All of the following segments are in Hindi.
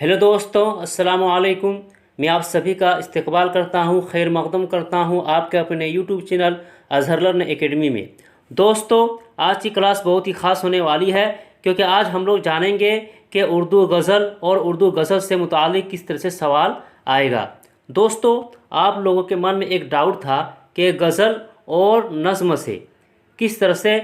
हेलो दोस्तों, अस्सलाम वालेकुम। मैं आप सभी का इस्तकबाल करता हूं, खैर मकदम करता हूं आपके अपने YouTube channel Azhar learn academy में। दोस्तों, आज की क्लास बहुत ही ख़ास होने वाली है क्योंकि आज हम लोग जानेंगे कि उर्दू गज़ल और उर्दू गज़ल से मुतालिक किस तरह से सवाल आएगा। दोस्तों, आप लोगों के मन में एक डाउट था कि गज़ल और नज़्म से किस तरह से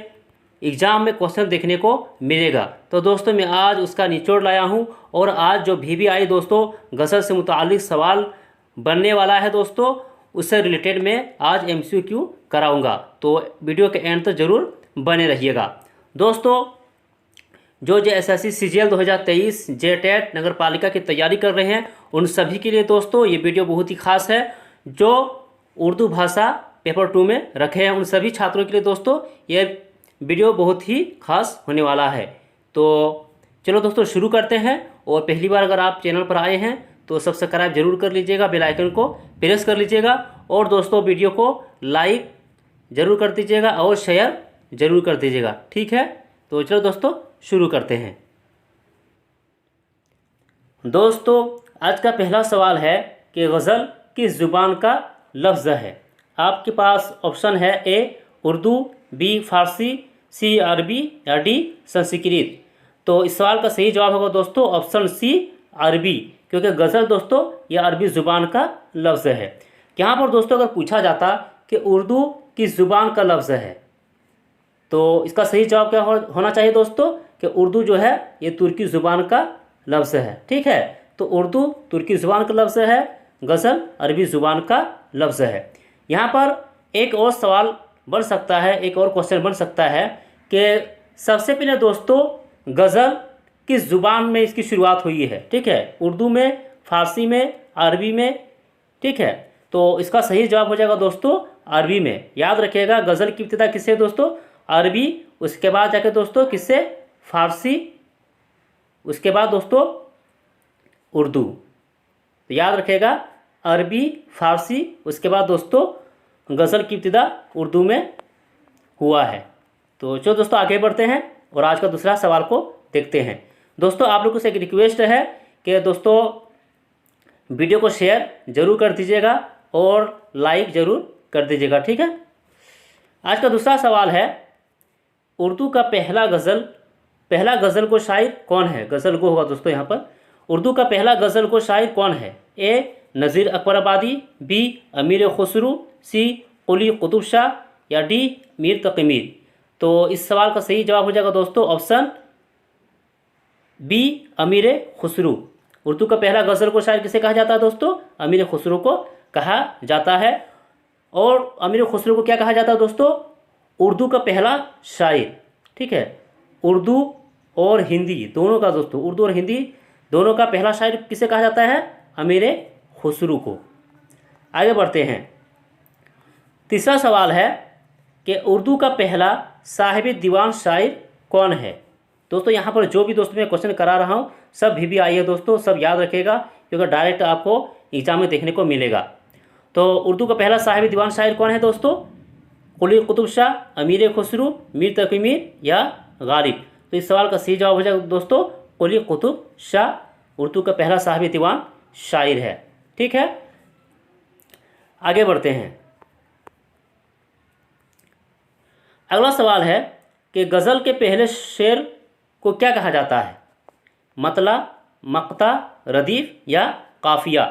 एग्ज़ाम में क्वेश्चन देखने को मिलेगा। तो दोस्तों, मैं आज उसका निचोड़ लाया हूं और आज जो भी आई दोस्तों गज़ल से मुतालिक सवाल बनने वाला है दोस्तों, उससे रिलेटेड मैं आज MCQ कराऊंगा। तो वीडियो के एंड तक ज़रूर बने रहिएगा। दोस्तों, जो SSC CGL 2023 JTET नगर पालिका की तैयारी कर रहे हैं उन सभी के लिए दोस्तों ये वीडियो बहुत ही खास है। जो उर्दू भाषा पेपर 2 में रखे हैं उन सभी छात्रों के लिए दोस्तों ये वीडियो बहुत ही खास होने वाला है। तो चलो दोस्तों शुरू करते हैं। और पहली बार अगर आप चैनल पर आए हैं तो सब्सक्राइब जरूर कर लीजिएगा, बेल आइकन को प्रेस कर लीजिएगा और दोस्तों वीडियो को लाइक ज़रूर कर दीजिएगा और शेयर ज़रूर कर दीजिएगा, ठीक है। तो चलो दोस्तों शुरू करते हैं। दोस्तों, आज का पहला सवाल है कि गज़ल किस ज़ुबान का लफ्ज़ है। आपके पास ऑप्शन है ए उर्दू, बी फारसी, सी अरबी या डी संस्कृत। तो इस सवाल का सही जवाब होगा दोस्तों ऑप्शन सी अरबी, क्योंकि गज़ल दोस्तों यह अरबी ज़ुबान का लफ्ज़ है। यहाँ पर दोस्तों अगर पूछा जाता कि उर्दू किस ज़ुबान का लफ्ज़ है तो इसका सही जवाब क्या होना चाहिए दोस्तों कि उर्दू जो है ये तुर्की ज़ुबान का लफ्ज़ है, ठीक है। तो उर्दू तुर्की ज़ुबान का लफ्ज़ है, गज़ल अरबी ज़ुबान का लफ्ज़ है। यहाँ पर एक और सवाल बन सकता है, एक और क्वेश्चन बन सकता है कि सबसे पहले दोस्तों गज़ल किस ज़ुबान में इसकी शुरुआत हुई है, ठीक है। उर्दू में, फ़ारसी में, अरबी में, ठीक है। तो इसका सही जवाब हो जाएगा दोस्तों अरबी में। याद रखिएगा गज़ल की इब्तिदा किससे दोस्तों, अरबी, उसके बाद जाके दोस्तों किससे, फ़ारसी, उसके बाद दोस्तों उर्दू। तो याद रखिएगा अरबी, फ़ारसी, उसके बाद दोस्तों गज़ल की इब्तिदा उर्दू में हुआ है। तो चलो दोस्तों आगे बढ़ते हैं और आज का दूसरा सवाल को देखते हैं। दोस्तों, आप लोगों से एक रिक्वेस्ट है कि दोस्तों वीडियो को शेयर ज़रूर कर दीजिएगा और लाइक ज़रूर कर दीजिएगा, ठीक है। आज का दूसरा सवाल है उर्दू का पहला गज़ल को शायर कौन है। गज़ल को होगा दोस्तों यहाँ पर। उर्दू का पहला गज़ल को शायर कौन है। ए नज़ीर अकबराबादी, बी अमीर खुसरू, सी कुली कुतुब शाह या डी मीर तक़ी मीर। तो इस सवाल का सही जवाब हो जाएगा दोस्तों ऑप्शन बी अमीर खुसरू। उर्दू का पहला गज़ल को शायर किसे कहा जाता है दोस्तों, अमीर खुसरू को कहा जाता है। और अमीर खुसरू को क्या कहा जाता है दोस्तों, उर्दू का पहला शायर, ठीक है। उर्दू और हिंदी दोनों का दोस्तों, उर्दू और हिंदी दोनों का पहला शायर किसे कहा जाता है, अमीर खुसरू को। आगे बढ़ते हैं। तीसरा सवाल है कि उर्दू का पहला साहिब दीवान शायर कौन है। दोस्तों यहाँ पर जो भी दोस्तों मैं क्वेश्चन करा रहा हूँ सब भी आई है दोस्तों, सब याद रखिएगा क्योंकि डायरेक्ट आपको एग्जाम में देखने को मिलेगा। तो उर्दू का पहला साहिब दीवान शायर कौन है दोस्तों, कुली कुतुब शाह, अमीर खुसरू, मीर तक़ी मीर या गालिब। तो इस सवाल का सही जवाब हो जाएगा दोस्तों कुली कुतुब शाह उर्दू का पहला साहिब दीवान शायर है, ठीक है। आगे बढ़ते हैं। अगला सवाल है कि गज़ल के पहले शेर को क्या कहा जाता है, मतला, मक्ता, रदीफ या काफिया।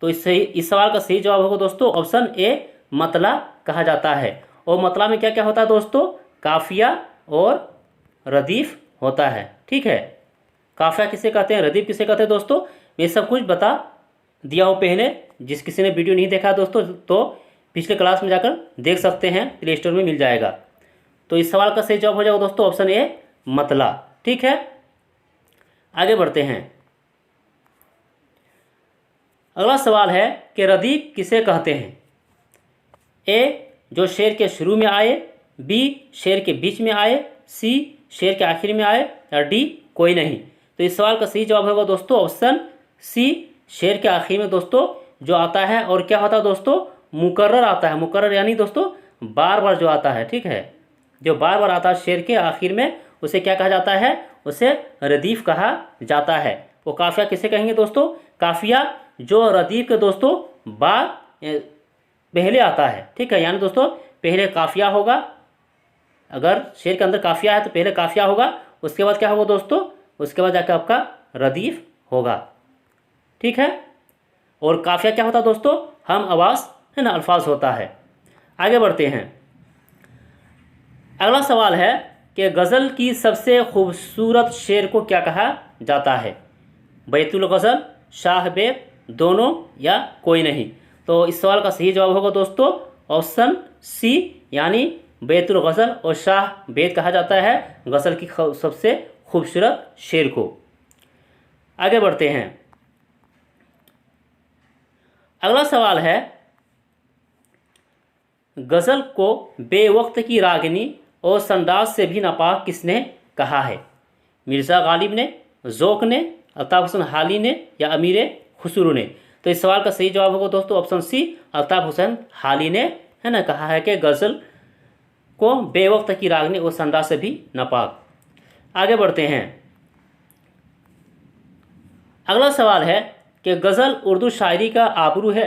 तो इस सवाल का सही जवाब होगा दोस्तों ऑप्शन ए मतला कहा जाता है। और मतला में क्या क्या होता है दोस्तों, काफिया और रदीफ होता है, ठीक है। काफिया किसे कहते हैं, रदीफ किसे कहते हैं दोस्तों, ये सब कुछ बता दिया हो पहले। जिस किसी ने वीडियो नहीं देखा दोस्तों तो पिछले क्लास में जाकर देख सकते हैं, प्ले स्टोर में मिल जाएगा। तो इस सवाल का सही जवाब हो जाएगा दोस्तों ऑप्शन ए मतला, ठीक है। आगे बढ़ते हैं। अगला सवाल है कि रदीफ किसे कहते हैं। ए जो शेर के शुरू में आए, बी शेर के बीच में आए, सी शेर के आखिर में आए या डी कोई नहीं। तो इस सवाल का सही जवाब होगा दोस्तों ऑप्शन सी शेर के आखिर में दोस्तों जो आता है। और क्या होता है दोस्तों, मुकर्रर आता है। मुकर्रर यानी दोस्तों बार बार जो आता है, ठीक है। जो बार बार आता है शेर के आखिर में उसे क्या कहा जाता है, उसे रदीफ कहा जाता है। वो काफिया किसे कहेंगे दोस्तों? काफिया जो रदीफ के दोस्तों बाद पहले आता है, ठीक है। यानी दोस्तों पहले काफिया होगा, अगर शेर के अंदर काफिया है तो पहले काफिया होगा, उसके बाद क्या होगा दोस्तों? उसके बाद जाकर आपका रदीफ होगा, ठीक है। और काफिया क्या होता है दोस्तों? हम आवाज़ है ना, अल्फाज होता है। आगे बढ़ते हैं। अगला सवाल है कि गज़ल की सबसे खूबसूरत शेर को क्या कहा जाता है? बैतुल गज़ल, शाह बेत, दोनों या कोई नहीं? तो इस सवाल का सही जवाब होगा दोस्तों ऑप्शन सी, यानी बैतुल गज़ल और शाह बेत कहा जाता है गज़ल की सबसे खूबसूरत शेर को। आगे बढ़ते हैं। अगला सवाल है, गज़ल को बेवक्त की रागिनी और संदाज से भी नापाक किसने कहा है? मिर्ज़ा गालिब ने, ज़ौक़ ने, अल्ताफ़ हुसैन हाली ने या अमीर खुसरू ने? तो इस सवाल का सही जवाब होगा दोस्तों ऑप्शन सी, अल्ताफ़ हुसैन हाली ने है ना कहा है कि गज़ल को बेवक्त की रागिनी और संदाज से भी नापाक। आगे बढ़ते हैं। अगला सवाल है कि गज़ल उर्दू शायरी का आबरू है,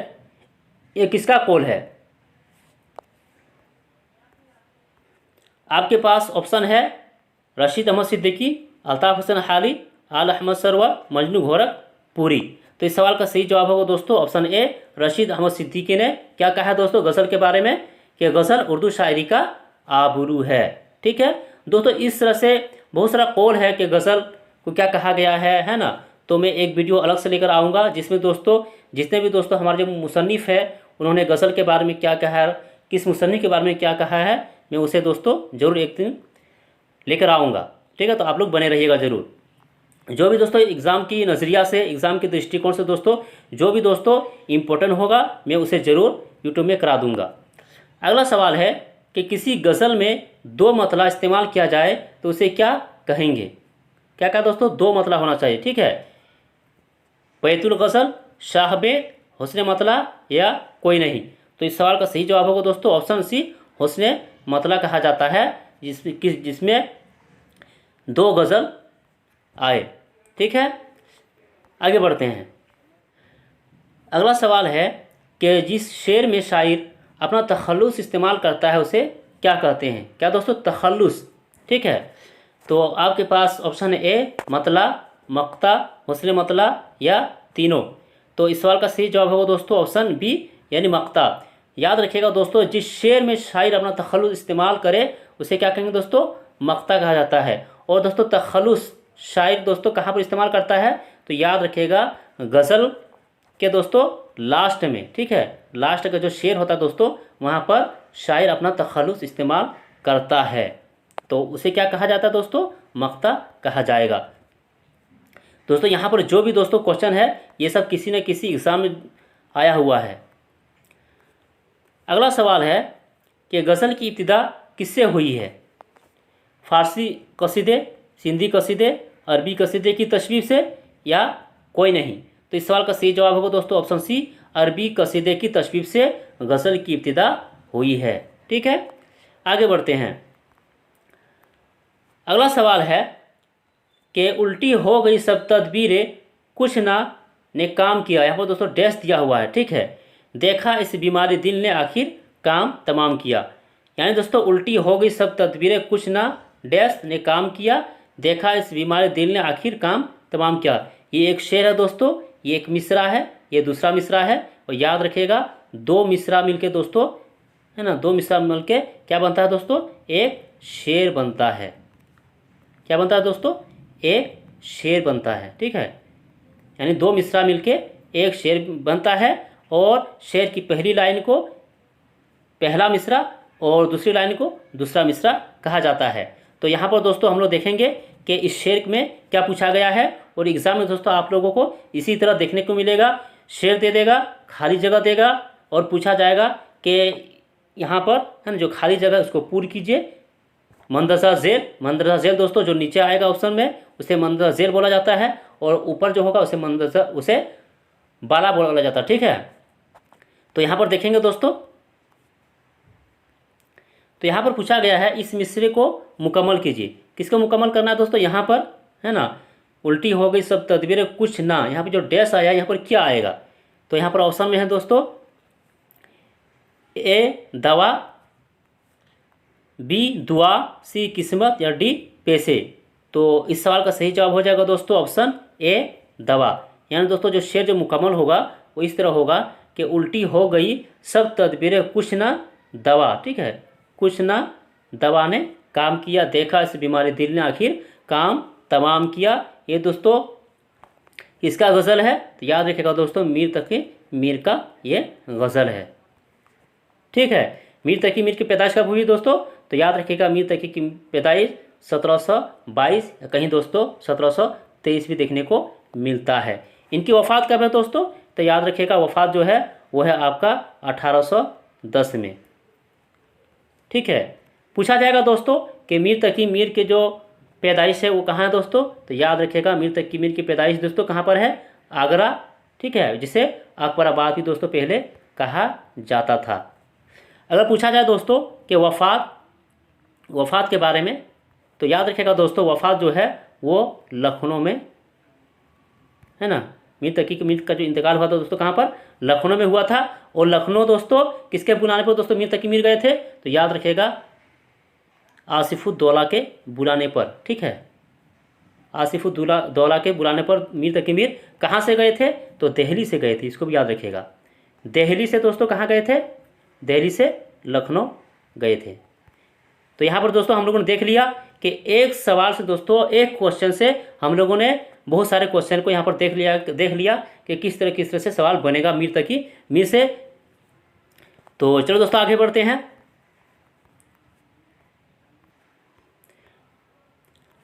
ये किसका कौल है? आपके पास ऑप्शन है रशीद अहमद सिद्दीकी, अल्ताफ़ हुसैन हाली, आल अहमद सरवर, मजनू गोरखपुरी। तो इस सवाल का सही जवाब होगा दोस्तों ऑप्शन ए, रशीद अहमद सिद्दीकी ने क्या कहा है दोस्तों गज़ल के बारे में? कि गज़ल उर्दू शायरी का आबरू है, ठीक है। दोस्तों इस तरह से बहुत सारा कौल है कि गज़ल को क्या कहा गया है ना। तो मैं एक वीडियो अलग से लेकर आऊँगा जिसमें दोस्तों जितने भी दोस्तों हमारे जो मुसन्निफ़ है उन्होंने गज़ल के बारे में क्या कहा है, किस मुसन्निफ़ के बारे में क्या कहा है, मैं उसे दोस्तों ज़रूर एक दिन लेकर आऊँगा, ठीक है। तो आप लोग बने रहिएगा ज़रूर। जो भी दोस्तों एग्ज़ाम की नज़रिया से, एग्ज़ाम के दृष्टिकोण से दोस्तों जो भी दोस्तों इम्पोर्टेंट होगा मैं उसे ज़रूर यूट्यूब में करा दूँगा। अगला सवाल है कि किसी गज़ल में दो मतला इस्तेमाल किया जाए तो उसे क्या कहेंगे? क्या कहा दोस्तों? दो मतला होना चाहिए, ठीक है। बैतुल गज़ल, शाह बेत, हुस्न मतला या कोई नहीं? तो इस सवाल का सही जवाब होगा दोस्तों ऑप्शन सी, हुस्न मतला कहा जाता है जिसमें दो गज़ल आए, ठीक है। आगे बढ़ते हैं। अगला सवाल है कि जिस शेर में शायर अपना तखल्लुस इस्तेमाल करता है उसे क्या कहते हैं? क्या दोस्तों? तखल्लुस, ठीक है। तो आपके पास ऑप्शन है ए मतला, मक्ता, हुस्न मतला या तीनों? तो इस सवाल का सही जवाब होगा दोस्तों ऑप्शन बी, यानी मक्ता। याद रखिएगा दोस्तों जिस शेर में शायर अपना तखल्लुस इस्तेमाल करे उसे क्या कहेंगे दोस्तों? मक्ता कहा जाता है। और दोस्तों तखल्लुस शायर दोस्तों कहाँ पर इस्तेमाल करता है? तो याद रखिएगा गज़ल के दोस्तों लास्ट में, ठीक है। लास्ट का जो शेर होता है दोस्तों वहाँ पर शायर अपना तखल्लुस इस्तेमाल करता है, तो उसे क्या कहा जाता है दोस्तों? मक्ता कहा जाएगा। दोस्तों यहाँ पर जो भी दोस्तों क्वेश्चन है ये सब किसी न किसी एग्ज़ाम में आया हुआ है। अगला सवाल है कि गज़ल की इब्तिदा किससे हुई है? फ़ारसी कसीदे, सिंधी कसीदे, अरबी कसीदे की तशरीफ़ से या कोई नहीं? तो इस सवाल का सही जवाब होगा दोस्तों ऑप्शन सी, अरबी कसीदे की तशरीफ़ से गज़ल की इब्तिदा हुई है, ठीक है। आगे बढ़ते हैं। अगला सवाल है कि उल्टी हो गई सब तदबीरें कुछ ना ने काम किया, यहाँ पर दोस्तों डैश दिया हुआ है, ठीक है। देखा इस बीमारी दिल ने आखिर काम तमाम किया, यानी दोस्तों उल्टी हो गई सब तदबीरें कुछ ना डैश ने काम किया, देखा इस बीमारी दिल ने आखिर काम तमाम किया। ये एक शेर है दोस्तों, ये एक मिसरा है, ये दूसरा मिसरा है। और याद रखिएगा दो मिसरा मिलके दोस्तों है ना, दो मिसरा मिलके क्या बनता है दोस्तों? एक शेर बनता है। क्या बनता है दोस्तों? एक शेर बनता है, ठीक है। यानी दो मिसरा मिलके एक शेर बनता है और शेर की पहली लाइन को पहला मिसरा और दूसरी लाइन को दूसरा मिसरा कहा जाता है। तो यहाँ पर दोस्तों हम लोग देखेंगे कि इस शेर में क्या पूछा गया है, और एग्ज़ाम में दोस्तों आप लोगों को इसी तरह देखने को मिलेगा। शेर दे देगा, खाली जगह देगा और पूछा जाएगा कि यहाँ पर है ना जो खाली जगह उसको पूर्ण कीजिए। मंदरजा जेल दोस्तों जो नीचे आएगा ऑप्शन में उसे मंदरजा जेल बोला जाता है, और ऊपर जो होगा उसे बाला बोला जाता है, ठीक है। तो यहाँ पर देखेंगे दोस्तों, तो यहाँ पर पूछा गया है इस मिसरे को मुकम्मल कीजिए। किसको मुकम्मल करना है दोस्तों? यहाँ पर है ना उल्टी हो गई सब तदबीरें कुछ ना, यहाँ पर जो डैश आया यहाँ पर क्या आएगा? तो यहाँ पर ऑप्शन में है दोस्तों ए दवा, बी दुआ, सी किस्मत या डी पैसे। तो इस सवाल का सही जवाब हो जाएगा दोस्तों ऑप्शन ए दवा। यानी दोस्तों जो शेर जो मुकम्मल होगा वो इस तरह होगा कि उल्टी हो गई सब तदबीरें कुछ ना दवा, ठीक है, कुछ ना दवा ने काम किया, देखा इस बीमारी दिल ने आखिर काम तमाम किया। ये दोस्तों इसका गज़ल है, तो याद रखिएगा दोस्तों मीर तकी मीर का ये गज़ल है, ठीक है। मीर तकी मीर की पैदाइश कब हुई दोस्तों? तो याद रखिएगा मीर तकी की पैदाइश 1722, कहीं दोस्तों 1723 भी देखने को मिलता है। इनकी वफ़ात कब है दोस्तों? तो याद रखिएगा वफ़ात जो है वो है आपका 1810 में, ठीक है। पूछा जाएगा दोस्तों कि मीर तकी मीर के जो पैदाइश है वो कहाँ है दोस्तों? तो याद रखिएगा मीर तकी मीर की पैदाइश दोस्तों कहाँ पर है? आगरा, ठीक है, जिसे अकबराबाद भी दोस्तों पहले कहा जाता था। अगर पूछा जाए दोस्तों कि वफ़ात के बारे में, तो याद रखिएगा दोस्तों वफ़ात जो है वो लखनऊ में है ना। मीर तकी मीर का जो इंतकाल हुआ था दोस्तों कहाँ पर? लखनऊ में हुआ था। और लखनऊ दोस्तों किसके बुलाने पर दोस्तों मीर तकी मीर गए थे? तो याद रखिएगा आसिफुद्दौला के बुलाने पर, ठीक है। आसिफुद्दौला के बुलाने पर मीर तकी मीर कहाँ से गए थे? तो दिल्ली से गए थे, इसको भी याद रखिएगा। दिल्ली से दोस्तों कहाँ गए थे? दिल्ली से लखनऊ गए थे। तो यहाँ पर दोस्तों हम लोगों ने देख लिया कि एक सवाल से दोस्तों, एक क्वेश्चन से हम लोगों ने बहुत सारे क्वेश्चन को यहाँ पर देख लिया कि किस तरह से सवाल बनेगा मीर तकी मीर से। तो चलो दोस्तों आगे बढ़ते हैं।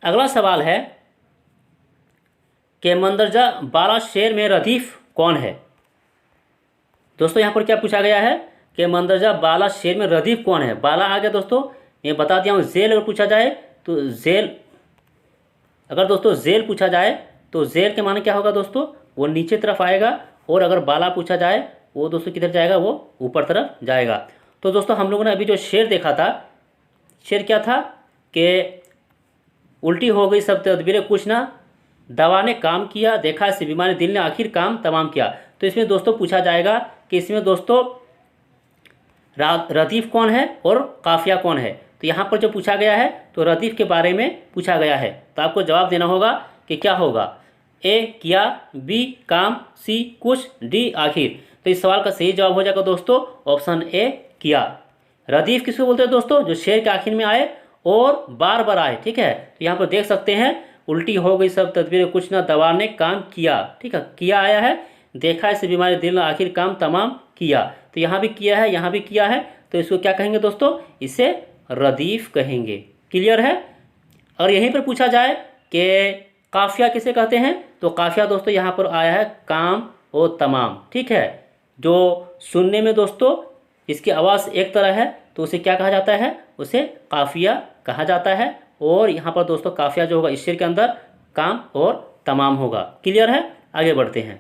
अगला सवाल है कि मंदरजा बाला शेर में रदीफ कौन है? दोस्तों यहाँ पर क्या पूछा गया है कि मंदरजा बाला शेर में रदीफ कौन है? बाला आ गया दोस्तों, मैं बता दिया हूँ। जेल अगर पूछा जाए तो अगर दोस्तों जेल पूछा जाए तो जेल के माने क्या होगा दोस्तों? वो नीचे तरफ आएगा। और अगर बाला पूछा जाए वो दोस्तों किधर जाएगा? वो ऊपर तरफ जाएगा। तो दोस्तों हम लोगों ने अभी जो शेर देखा था, शेर क्या था कि उल्टी हो गई सब तदबीरें कुछ ना दवा ने काम किया, देखा इस बीमारी दिल ने आखिर काम तमाम किया। तो इसमें दोस्तों पूछा जाएगा कि इसमें दोस्तों रदीफ कौन है और काफिया कौन है? तो यहाँ पर जो पूछा गया है तो रदीफ के बारे में पूछा गया है। तो आपको जवाब देना होगा कि क्या होगा? ए किया, बी काम, सी कुछ, डी आखिर। तो इस सवाल का सही जवाब हो जाएगा दोस्तों ऑप्शन ए किया। रदीफ किसको बोलते हैं दोस्तों? जो शेर के आखिर में आए और बार बार आए, ठीक है। तो यहाँ पर देख सकते हैं उल्टी हो गई सब तदबीरें कुछ ना दवा ने काम किया, ठीक है, किया आया है, देखा इस बीमारी दिल ने आखिर काम तमाम किया। तो यहाँ भी किया है, यहाँ भी किया है, तो इसको क्या कहेंगे दोस्तों? इसे रदीफ कहेंगे। क्लियर है? और यहीं पर पूछा जाए कि काफिया किसे कहते हैं? तो काफिया दोस्तों यहाँ पर आया है काम और तमाम, ठीक है। जो सुनने में दोस्तों इसकी आवाज़ एक तरह है तो उसे क्या कहा जाता है? उसे काफिया कहा जाता है। और यहाँ पर दोस्तों काफिया जो होगा इस शेर के अंदर काम और तमाम होगा। क्लियर है? आगे बढ़ते हैं।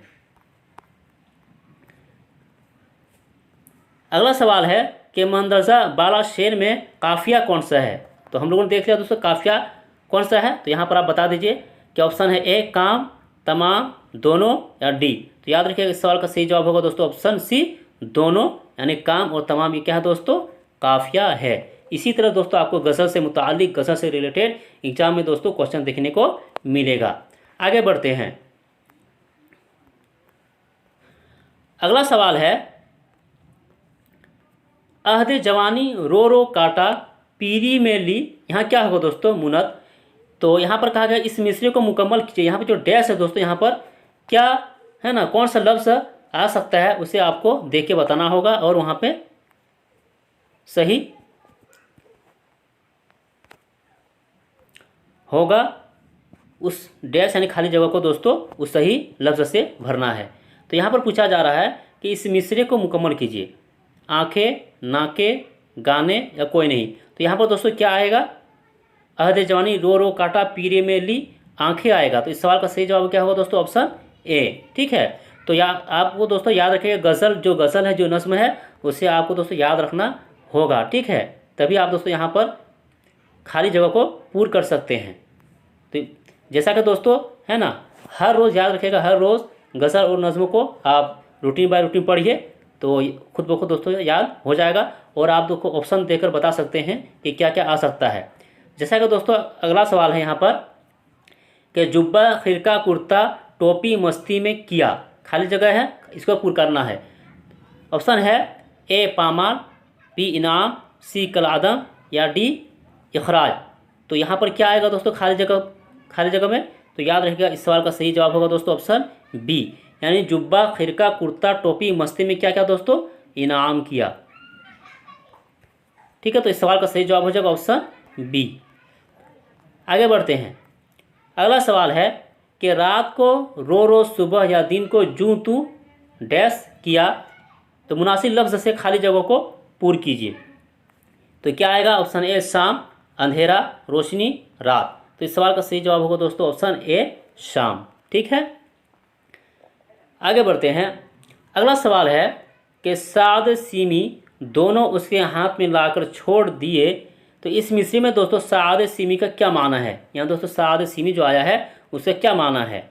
अगला सवाल है कि मंदरजा बाला शेर में काफिया कौन सा है? तो हम लोगों ने देख लिया दोस्तों काफिया कौन सा है। तो यहाँ पर आप बता दीजिए कि ऑप्शन है ए काम, तमाम, दोनों या डी। तो याद रखिएगा इस सवाल का सही जवाब होगा दोस्तों ऑप्शन सी दोनों, यानी काम और तमाम। ये क्या है दोस्तों? काफिया है। इसी तरह दोस्तों आपको गज़ल से मुताल्लिक, गज़ल से रिलेटेड एग्जाम में दोस्तों क्वेश्चन देखने को मिलेगा। आगे बढ़ते हैं। अगला सवाल है अहदे जवानी रो रो काटा पीरी में ली। यहाँ क्या होगा दोस्तों? मुनत। तो यहाँ पर कहा गया इस मिसरे को मुकम्मल कीजिए। यहाँ पर जो डैश है दोस्तों, यहाँ पर क्या है ना, कौन सा लफ्ज़ आ सकता है उसे आपको देख के बताना होगा और वहाँ पे सही होगा उस डैश यानी खाली जगह को दोस्तों उस सही लफ्ज़ से भरना है। तो यहाँ पर पूछा जा रहा है कि इस मिसरे को मुकम्मल कीजिए। आंखें, नाके, गाने या कोई नहीं। तो यहाँ पर दोस्तों क्या आएगा? अहदे जवानी रो रो काटा पीरे में ली आंखें आएगा। तो इस सवाल का सही जवाब क्या होगा दोस्तों? ऑप्शन ए, ठीक है। तो आपको दोस्तों याद रखिएगा गज़ल जो गज़ल है, जो नज़्म है, उसे आपको दोस्तों याद रखना होगा, ठीक है। तभी आप दोस्तों यहाँ पर खाली जगह को पूर्ण कर सकते हैं। तो जैसा कि दोस्तों है ना, हर रोज़ याद रखिएगा, हर रोज़ गज़ल और नज़्म को आप रूटीन बाय रूटीन पढ़िए तो खुद ब खुद दोस्तों याद हो जाएगा। और आप दोस्तों ऑप्शन देकर बता सकते हैं कि क्या क्या आ सकता है। जैसा कि दोस्तों अगला सवाल है यहाँ पर कि जुब्बा खिरका कुर्ता टोपी मस्ती में किया, खाली जगह है, इसको पूरा करना है। ऑप्शन है ए पामाल, बी इनाम, सी कलादम या डी इखराज। तो यहाँ पर क्या आएगा दोस्तों खाली जगह में? तो याद रखिएगा इस सवाल का सही जवाब होगा दोस्तों ऑप्शन बी, यानी जुब्बा खिरका कुर्ता टोपी मस्ती में क्या क्या दोस्तों? इनाम किया। ठीक है, तो इस सवाल का सही जवाब हो जाएगा ऑप्शन बी। आगे बढ़ते हैं। अगला सवाल है कि रात को रो रो सुबह या दिन को जूं तू डैश किया, तो मुनासिब लफ्ज़ से खाली जगह को पूर्ण कीजिए। तो क्या आएगा? ऑप्शन ए शाम, अंधेरा, रोशनी, रात। तो इस सवाल का सही जवाब होगा दोस्तों ऑप्शन ए शाम। ठीक है, आगे बढ़ते हैं। अगला सवाल है कि साद सीमी दोनों उसके हाथ में लाकर छोड़ दिए, तो इस मिसरी में दोस्तों साद सीमी का क्या माना है? यहाँ दोस्तों साद सीमी जो आया है उसका क्या माना है?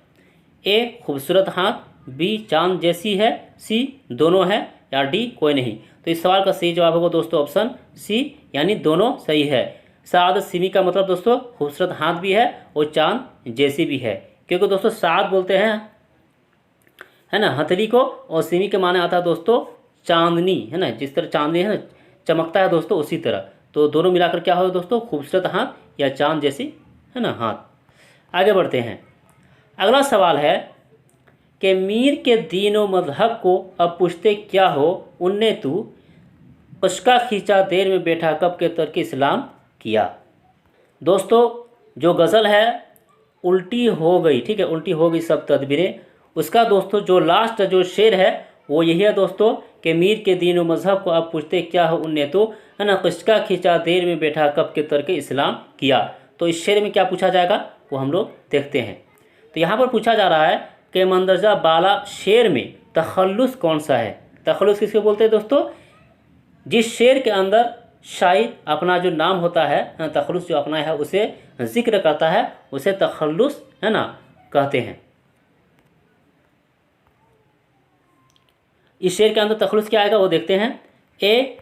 ए खूबसूरत हाथ, बी चांद जैसी है, सी दोनों है या डी कोई नहीं। तो इस सवाल का सही जवाब होगा दोस्तों ऑप्शन सी, यानी दोनों सही है। साद सीमी का मतलब दोस्तों खूबसूरत हाथ भी है और चांद जैसी भी है, क्योंकि दोस्तों साद बोलते हैं है ना हथेली को, और सीमी के माने आता है दोस्तों चांदनी, है ना, जिस तरह चांदनी है ना चमकता है दोस्तों उसी तरह। तो दोनों मिलाकर क्या होगा दोस्तों? खूबसूरत हाथ या चांद जैसी, है ना, हाथ। आगे बढ़ते हैं। अगला सवाल है कि मीर के दीन व मजहब को अब पूछते क्या हो, उनने तू कशका खींचा देर में बैठा कब के तर्क इस्लाम किया। दोस्तों जो गज़ल है उल्टी हो गई, ठीक है, उल्टी हो गई सब तदबीरें, उसका दोस्तों जो लास्ट जो शेर है वो यही है दोस्तों कि मीर के दीन व मजहब को अब पूछते क्या हो, उनने तो है ना कशका खींचा देर में बैठा कब के तर्क इस्लाम किया। तो इस शेर में क्या पूछा जाएगा वो हम लोग देखते हैं। तो यहाँ पर पूछा जा रहा है कि मंदरजा बाला शेर में तखल्लुस कौन सा है? तखल्लुस किसको बोलते हैं दोस्तों? जिस शेर के अंदर शायद अपना जो नाम होता है, तखल्लुस जो अपना है उसे जिक्र करता है, उसे तखल्लुस है ना कहते हैं। इस शेर के अंदर तखल्लुस क्या आएगा वो देखते हैं। ए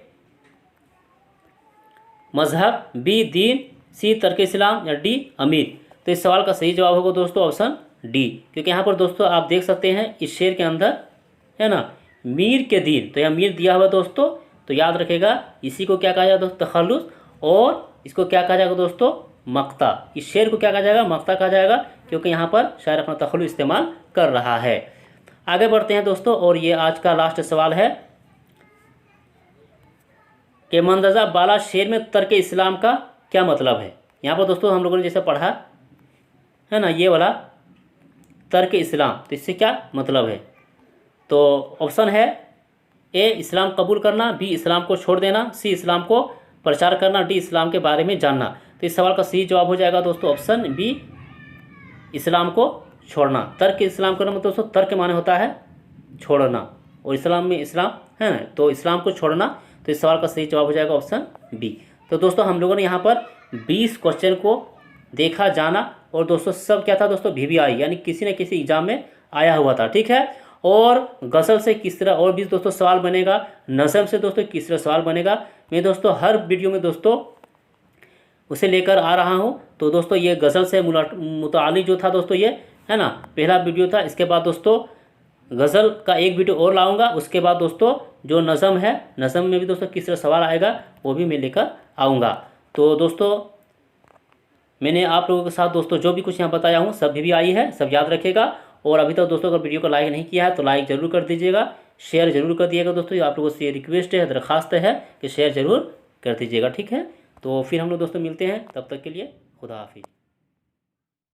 मजहब, बी दीन, सी तर्क इस्लाम या डी अमीर। तो इस सवाल का सही जवाब होगा दोस्तों ऑप्शन डी, क्योंकि यहाँ पर दोस्तों आप देख सकते हैं इस शेर के अंदर है ना मीर के दीन, तो यहाँ मीर दिया हुआ दोस्तों, तो याद रखेगा इसी को क्या कहा जाएगा दोस्तों? तखल्लुस। और इसको क्या कहा जाएगा दोस्तों? मक्ता। इस शेर को क्या कहा जाएगा? मक्ता कहा जाएगा, क्योंकि यहाँ पर शायर अपना तखल्लुस इस्तेमाल कर रहा है। आगे बढ़ते हैं दोस्तों, और ये आज का लास्ट सवाल है कि मंदरजा बाला शेर में तर्क इस्लाम का क्या मतलब है। यहाँ पर दोस्तों हम लोगों ने जैसे पढ़ा है ना ये वाला तर्क इस्लाम, तो इससे क्या मतलब है? तो ऑप्शन है ए इस्लाम कबूल करना, बी इस्लाम को छोड़ देना, सी इस्लाम को प्रचार करना, डी इस्लाम के बारे में जानना। तो इस सवाल का सही जवाब हो जाएगा दोस्तों ऑप्शन बी, इस्लाम को छोड़ना। तर्क इस्लाम करना मतलब दोस्तों तर्क माने होता है छोड़ना, और इस्लाम में इस्लाम है ना, तो इस्लाम को छोड़ना। तो इस सवाल का सही जवाब हो जाएगा ऑप्शन बी। तो दोस्तों हम लोगों ने यहाँ पर 20 क्वेश्चन को देखा जाना, और दोस्तों सब क्या था दोस्तों? VVI, यानी किसी न किसी एग्जाम में आया हुआ था। ठीक है, और गज़ल से किस तरह और भी दोस्तों सवाल बनेगा, नज़म से दोस्तों किस तरह सवाल बनेगा, मैं दोस्तों हर वीडियो में दोस्तों उसे लेकर आ रहा हूँ। तो दोस्तों ये गज़ल से मुताल्लिक़ जो था दोस्तों ये है ना पहला वीडियो था। इसके बाद दोस्तों गज़ल का एक वीडियो और लाऊंगा। उसके बाद दोस्तों जो नज़म है, नज़म में भी दोस्तों किस तरह सवाल आएगा वो भी मैं लेकर आऊँगा। तो दोस्तों मैंने आप लोगों के साथ दोस्तों जो भी कुछ यहाँ बताया हूँ सब VVI है, सब याद रखेगा। और अभी तक दोस्तों अगर वीडियो को लाइक नहीं किया है तो लाइक ज़रूर कर दीजिएगा, शेयर ज़रूर कर दिएगा दोस्तों। आप लोगों से ये रिक्वेस्ट है, दरख्वास्त है कि शेयर ज़रूर कर दीजिएगा। ठीक है, तो फिर हम लोग दोस्तों मिलते हैं, तब तक के लिए खुदा हाफिज़।